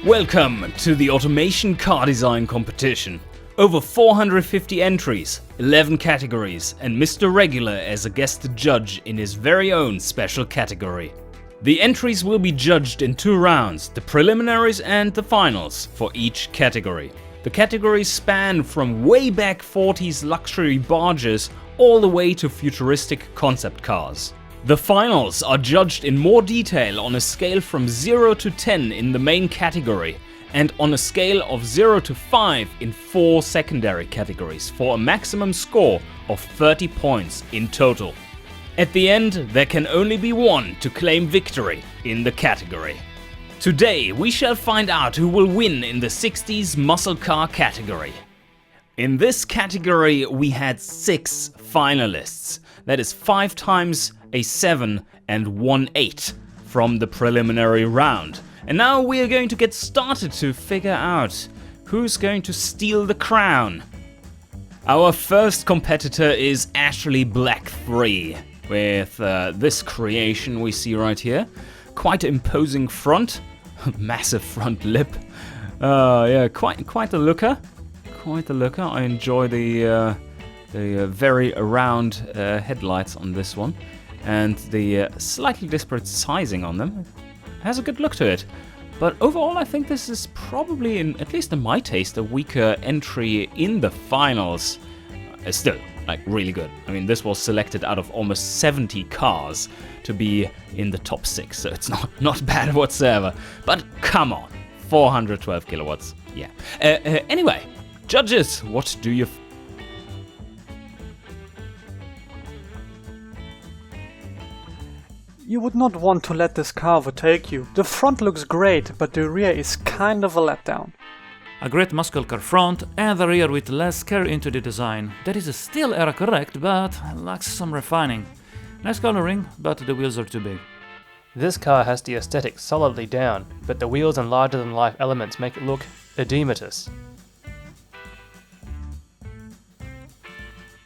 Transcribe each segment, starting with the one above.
Welcome to the Automation Car Design Competition. Over 450 entries, 11 categories, and Mr. Regular as a guest judge in his very own special category. The entries will be judged in 2 rounds, the preliminaries and the finals, for each category. The categories span from way back 40s luxury barges all the way to futuristic concept cars. The finals are judged in more detail on a scale from 0 to 10 in the main category and on a scale of 0 to 5 in 4 secondary categories for a maximum score of 30 points in total. At the end, there can only be one to claim victory in the category. Today we shall find out who will win in the 60s muscle car category. In this category we had 6 finalists, that is 5 times a 7 and 1 8 from the preliminary round. And now we are going to get started to figure out who's going to steal the crown. Our first competitor is Ashley Black 3 with this creation we see right here. Quite imposing front, massive front lip. Yeah, quite a looker. Quite a looker. I enjoy the very round headlights on this one. And the slightly disparate sizing on them has a good look to it. But overall I think this is probably, at least in my taste, a weaker entry in the finals. Still, like, really good. I mean, this was selected out of almost 70 cars to be in the top 6, so it's not bad whatsoever. But come on, 412 kilowatts, yeah. Anyway, judges, what do you You would not want to let this car overtake you. The front looks great, but the rear is kind of a letdown. A great muscle car front and the rear with less care into the design. That is still era correct, but lacks some refining. Nice coloring, but the wheels are too big. This car has the aesthetic solidly down, but the wheels and larger-than-life elements make it look edematous.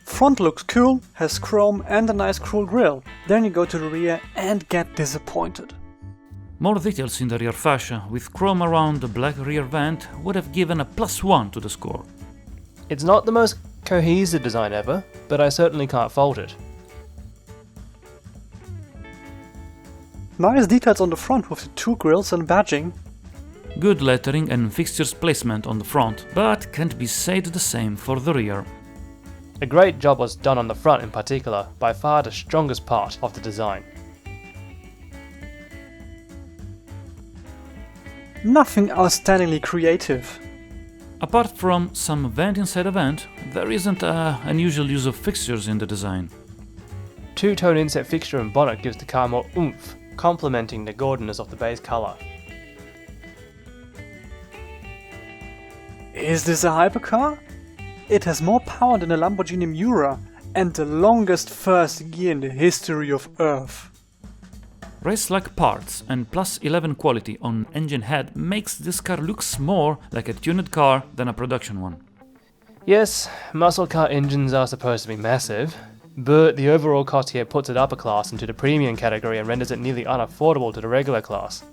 Front looks cool, has chrome and a nice cool grille. Then you go to the rear and get disappointed. More details in the rear fascia, with chrome around the black rear vent, would have given a +1 to the score. It's not the most cohesive design ever, but I certainly can't fault it. Nice details on the front with the 2 grills and badging. Good lettering and fixtures placement on the front, but can't be said the same for the rear. A great job was done on the front in particular, by far the strongest part of the design. Nothing outstandingly creative. Apart from some vent inside a vent, there isn't an unusual use of fixtures in the design. 2-tone inset fixture and bonnet gives the car more oomph, complementing the gaudiness of the base colour. Is this a hypercar? It has more power than a Lamborghini Miura and the longest first gear in the history of Earth. Race-like parts and +11 quality on engine head makes this car looks more like a tuned car than a production one. Yes, muscle car engines are supposed to be massive, but the overall cost here puts it upper class into the premium category and renders it nearly unaffordable to the regular class.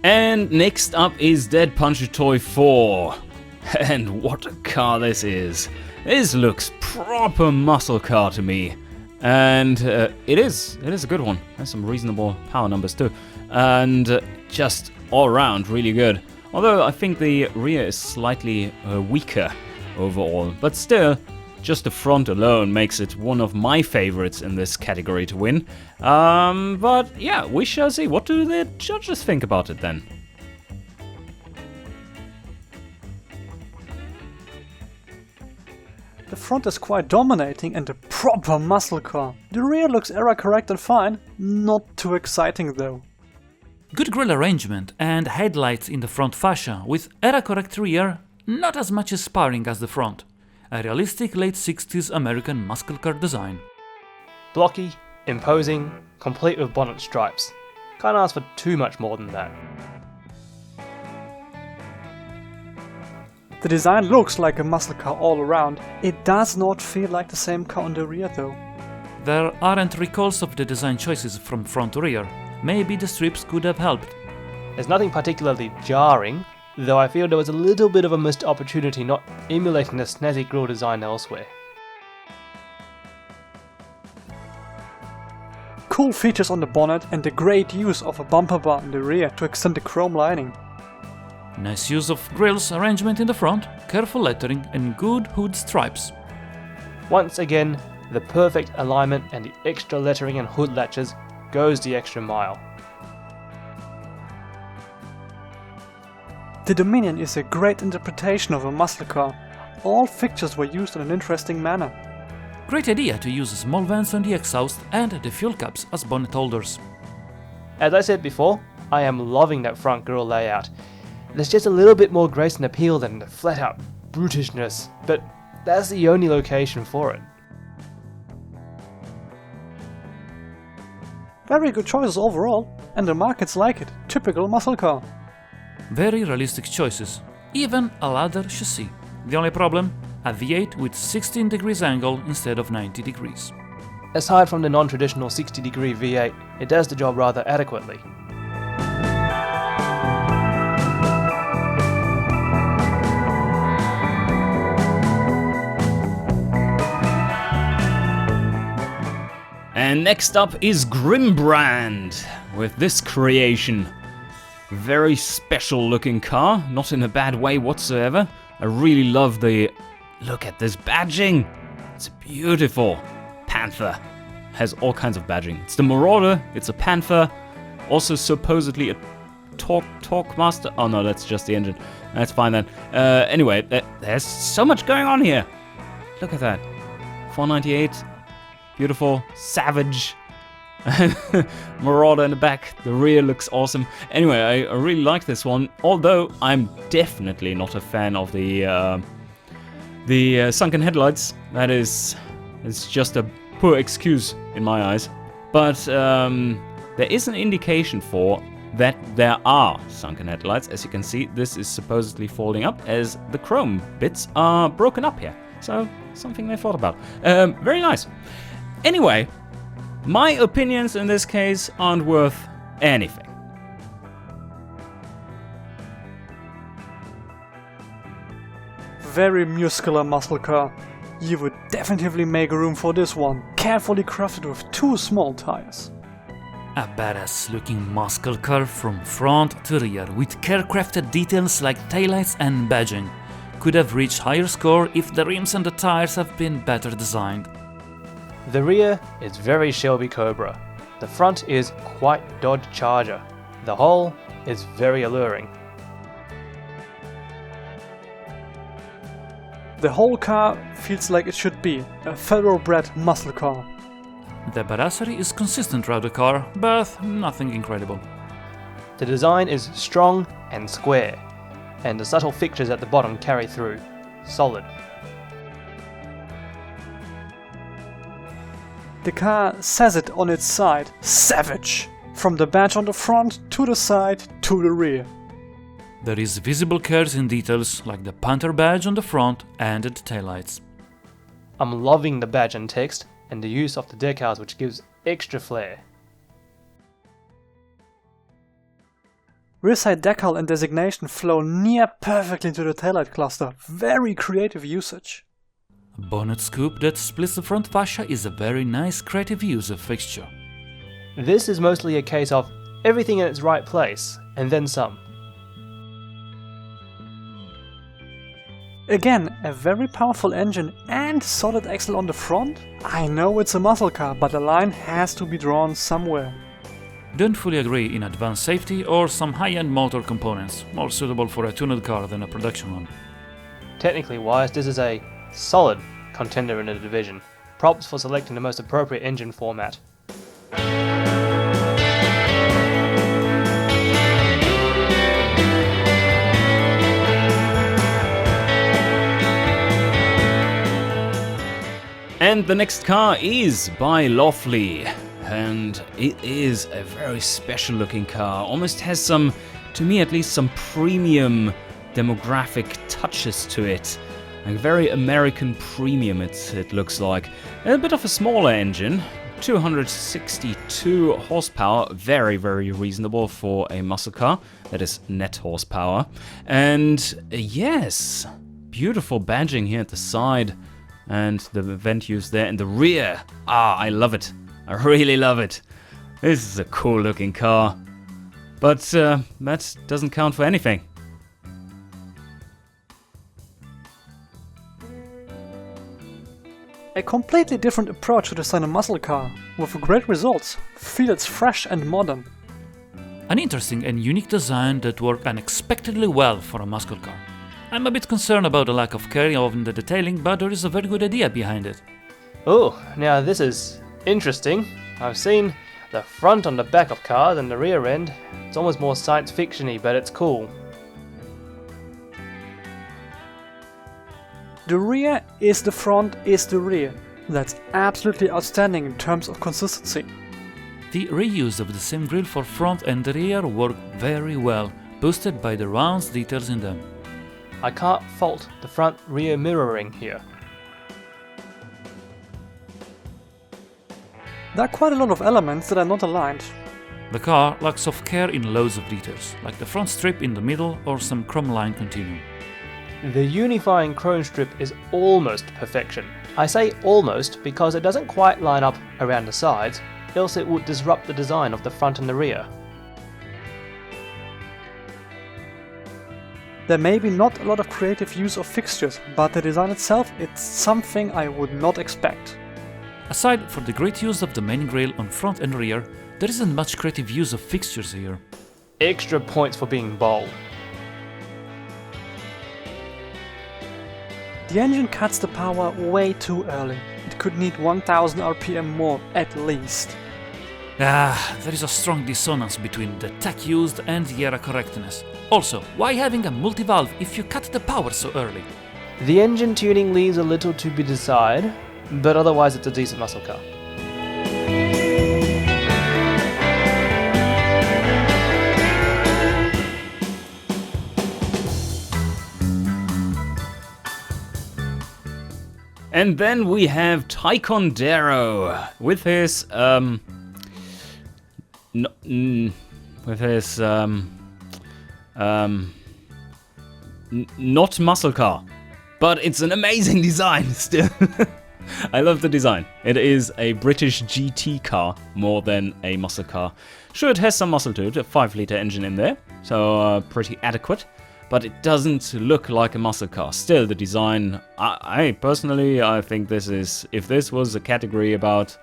And next up is Dead Puncher Toy 4. And what a car this is. This looks proper muscle car to me. And it is a good one. Has some reasonable power numbers too. And just all around really good. Although I think the rear is slightly weaker overall. But still, just the front alone makes it one of my favorites in this category to win. But yeah, we shall see. What do the judges think about it then? The front is quite dominating and a proper muscle car. The rear looks era correct and fine, not too exciting though. Good grille arrangement and headlights in the front fascia, with era correct rear, not as much aspiring as the front. A realistic late 60s American muscle car design. Blocky, imposing, complete with bonnet stripes. Can't ask for too much more than that. The design looks like a muscle car all around. It does not feel like the same car on the rear though. There aren't recalls of the design choices from front to rear. Maybe the strips could have helped. There's nothing particularly jarring, though I feel there was a little bit of a missed opportunity not emulating the snazzy grille design elsewhere. Cool features on the bonnet and the great use of a bumper bar in the rear to extend the chrome lining. Nice use of grills arrangement in the front, careful lettering and good hood stripes. Once again, the perfect alignment and the extra lettering and hood latches goes the extra mile. The Dominion is a great interpretation of a muscle car. All fixtures were used in an interesting manner. Great idea to use small vents on the exhaust and the fuel caps as bonnet holders. As I said before, I am loving that front grille layout. There's just a little bit more grace and appeal than the flat out brutishness, but that's the only location for it. Very good choices overall, and the markets like it. Typical muscle car. Very realistic choices, even a ladder chassis. The only problem? A V8 with 16 degrees angle instead of 90 degrees. Aside from the non-traditional 60-degree V8, it does the job rather adequately. And next up is Grimbrand with this creation. Very special looking car, not in a bad way whatsoever. I really love the... Look at this badging! It's beautiful. Panther. Has all kinds of badging. It's the Marauder, it's a Panther, also supposedly a Torque Master. Oh no, that's just the engine. That's fine then. Anyway, there's so much going on here. Look at that. 498. Beautiful. Savage. Marauder in the back. The rear looks awesome. Anyway, I really like this one. Although I'm definitely not a fan of the sunken headlights. That is, it's just a poor excuse in my eyes. But there is an indication for that there are sunken headlights. As you can see, this is supposedly folding up as the chrome bits are broken up here. So something they thought about. Very nice. Anyway, my opinions in this case aren't worth anything. Very muscular muscle car. You would definitely make room for this one. Carefully crafted with 2 small tires. A badass looking muscle car from front to rear with care-crafted details like taillights and badging. Could have reached higher score if the rims and the tires have been better designed. The rear is very Shelby Cobra. The front is quite Dodge Charger. The whole is very alluring. The whole car feels like it should be a thoroughbred muscle car. The badassery is consistent throughout the car, but nothing incredible. The design is strong and square, and the subtle fixtures at the bottom carry through. Solid. The car says it on its side. Savage! From the badge on the front, to the side, to the rear. There is visible cares in details like the Panther badge on the front and the taillights. I'm loving the badge and text, and the use of the decals which gives extra flair. Rear-side decal and designation flow near perfectly into the taillight cluster. Very creative usage. A bonnet scoop that splits the front fascia is a very nice creative use of fixture. This is mostly a case of everything in its right place, and then some. Again, a very powerful engine and solid axle on the front. I know it's a muscle car, but the line has to be drawn somewhere. Don't fully agree in advanced safety or some high-end motor components, more suitable for a tuned car than a production one. Technically wise, this is a solid contender in the division. Props for selecting the most appropriate engine format. And the next car is by Loffley, and it is a very special looking car. Almost has some, to me at least, some premium demographic touches to it. Like very American premium it looks like. A bit of a smaller engine, 262 horsepower, very reasonable for a muscle car, that is net horsepower. And yes, beautiful badging here at the side and the vent use there in the rear. I love it, I really love it. This is a cool looking car, but that doesn't count for anything. A completely different approach to design a muscle car, with great results, feels fresh and modern. An interesting and unique design that worked unexpectedly well for a muscle car. I'm a bit concerned about the lack of care of the detailing, but there is a very good idea behind it. Oh, now this is interesting. I've seen the front on the back of cars and the rear end. It's almost more science fiction-y, but it's cool. The rear is the front is the rear. That's absolutely outstanding in terms of consistency. The reuse of the same grille for front and rear worked very well, boosted by the round details in them. I can't fault the front-rear mirroring here. There are quite a lot of elements that are not aligned. The car lacks of care in loads of details, like the front strip in the middle or some chrome line continuum. The unifying chrome strip is almost perfection. I say almost because it doesn't quite line up around the sides, else it would disrupt the design of the front and the rear. There may be not a lot of creative use of fixtures, but the design itself, it's something I would not expect. Aside from the great use of the main grille on front and rear, there isn't much creative use of fixtures here. Extra points for being bold. The engine cuts the power way too early. It could need 1000 RPM more, at least. There is a strong dissonance between the tech used and the era correctness. Also, why having a multi-valve if you cut the power so early? The engine tuning leaves a little to be desired, but otherwise it's a decent muscle car. And then we have Ticonderoga with his not muscle car, but it's an amazing design still. I love the design. It is a British GT car more than a muscle car. Sure, it has some muscle to it, a 5-liter engine in there, so pretty adequate. But it doesn't look like a muscle car. Still, the design, I personally think this is, if this was a category about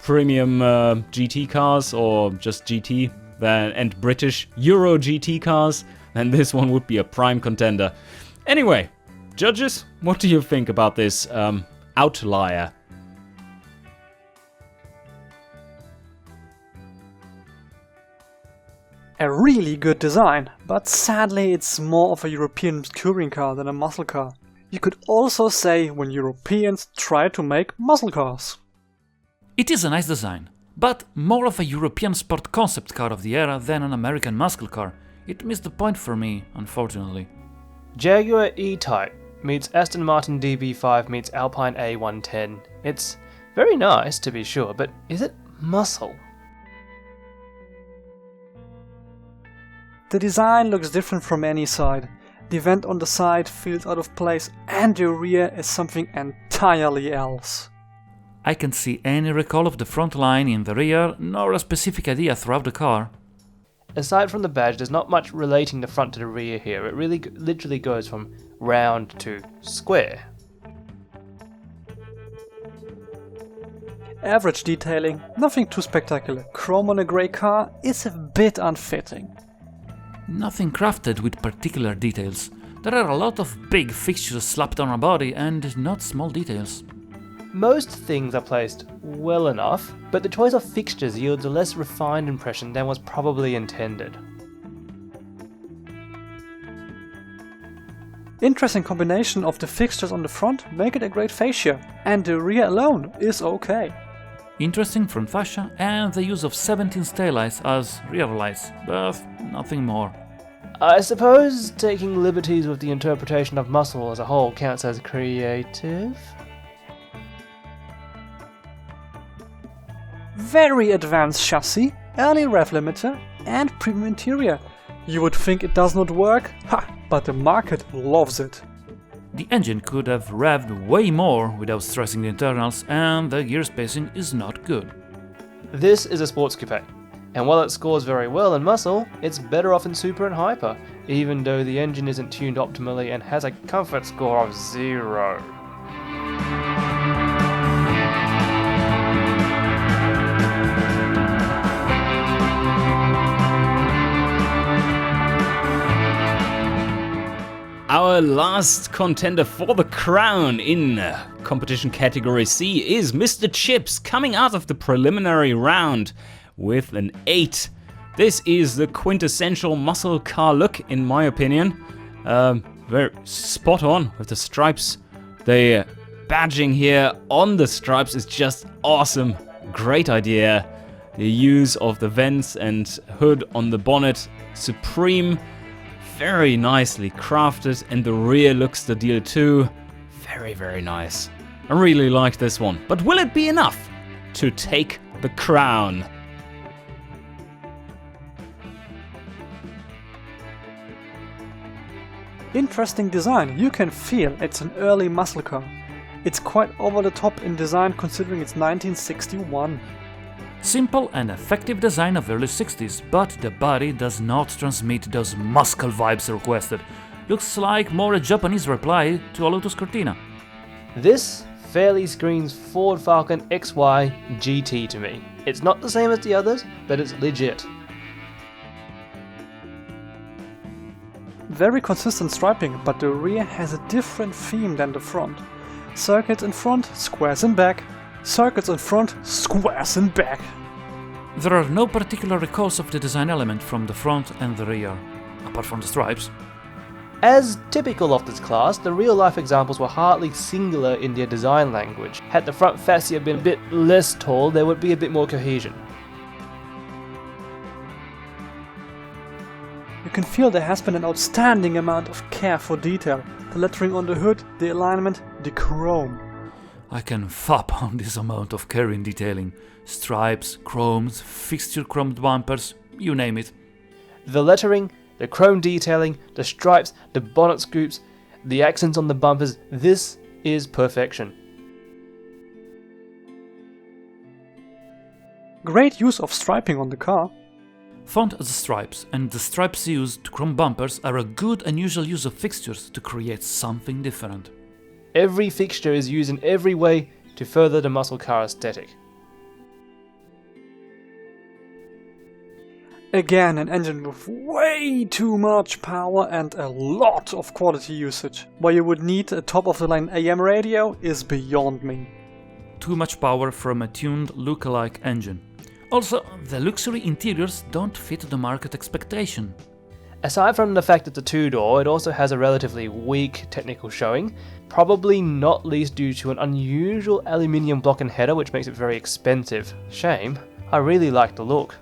premium GT cars or just GT and British Euro GT cars, then this one would be a prime contender. Anyway, judges, what do you think about this outlier? A really good design, but sadly it's more of a European touring car than a muscle car. You could also say when Europeans try to make muscle cars. It is a nice design, but more of a European sport concept car of the era than an American muscle car. It missed the point for me, unfortunately. Jaguar E-Type meets Aston Martin DB5 meets Alpine A110. It's very nice to be sure, but is it muscle? The design looks different from any side. The vent on the side feels out of place and the rear is something entirely else. I can't see any recall of the front line in the rear, nor a specific idea throughout the car. Aside from the badge, there's not much relating the front to the rear here. It really literally goes from round to square. Average detailing, nothing too spectacular. Chrome on a grey car is a bit unfitting. Nothing crafted with particular details. There are a lot of big fixtures slapped on a body and not small details. Most things are placed well enough, but the choice of fixtures yields a less refined impression than was probably intended. Interesting combination of the fixtures on the front make it a great fascia, and the rear alone is okay. Interesting front fascia and the use of 17 taillights as rear lights, but nothing more. I suppose taking liberties with the interpretation of muscle as a whole counts as creative? Very advanced chassis, early rev limiter, and premium interior. You would think it does not work? Ha! But the market loves it. The engine could have revved way more without stressing the internals, and the gear spacing is not good. This is a sports coupe, and while it scores very well in muscle, it's better off in super and hyper, even though the engine isn't tuned optimally and has a comfort score of 0. Our last contender for the crown in competition category C is Mr. Chips, coming out of the preliminary round with an 8. This is the quintessential muscle car look, in my opinion. Very spot on with the stripes. The badging here on the stripes is just awesome. Great idea. The use of the vents and hood on the bonnet, supreme. Very nicely crafted, and the rear looks the deal too. Very, very nice. I really like this one. But will it be enough to take the crown? Interesting design, you can feel it's an early muscle car. It's quite over the top in design considering it's 1961. Simple and effective design of early 60s, but the body does not transmit those muscle vibes requested. Looks like more a Japanese reply to a Lotus Cortina. This fairly screams Ford Falcon XY GT to me. It's not the same as the others, but it's legit. Very consistent striping, but the rear has a different theme than the front. Circuits in front, squares in back. Circuits in front, squares in back. There are no particular recalls of the design element from the front and the rear, apart from the stripes. As typical of this class, the real-life examples were hardly singular in their design language. Had the front fascia been a bit less tall, there would be a bit more cohesion. You can feel there has been an outstanding amount of care for detail. The lettering on the hood, the alignment, the chrome. I can fap on this amount of care in detailing. Stripes, chromes, fixture chromed bumpers, you name it. The lettering, the chrome detailing, the stripes, the bonnet scoops, the accents on the bumpers, this is perfection. Great use of striping on the car. Font as stripes, and the stripes used to chrome bumpers are a good and usual use of fixtures to create something different. Every fixture is used in every way to further the muscle car aesthetic. Again, an engine with way too much power and a lot of quality usage. Why you would need a top-of-the-line AM radio is beyond me. Too much power from a tuned look-alike engine. Also, the luxury interiors don't fit the market expectation. Aside from the fact that the two-door, it also has a relatively weak technical showing, probably not least due to an unusual aluminium block and header which makes it very expensive. Shame, I really like the look.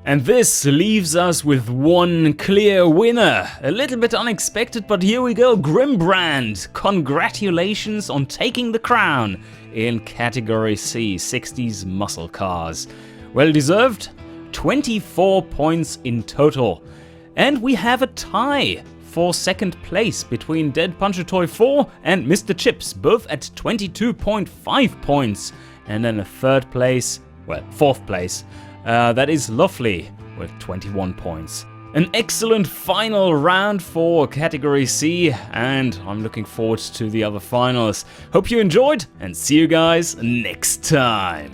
And this leaves us with one clear winner. A little bit unexpected, but here we go. Grimbrand, congratulations on taking the crown in category C, 60s muscle cars. Well deserved, 24 points in total. And we have a tie for second place between Dead Puncher Toy 4 and Mr. Chips, both at 22.5 points. And then a third place, well, fourth place. That is Loffley with 21 points. An excellent final round for category C, and I'm looking forward to the other finals. Hope you enjoyed, and see you guys next time.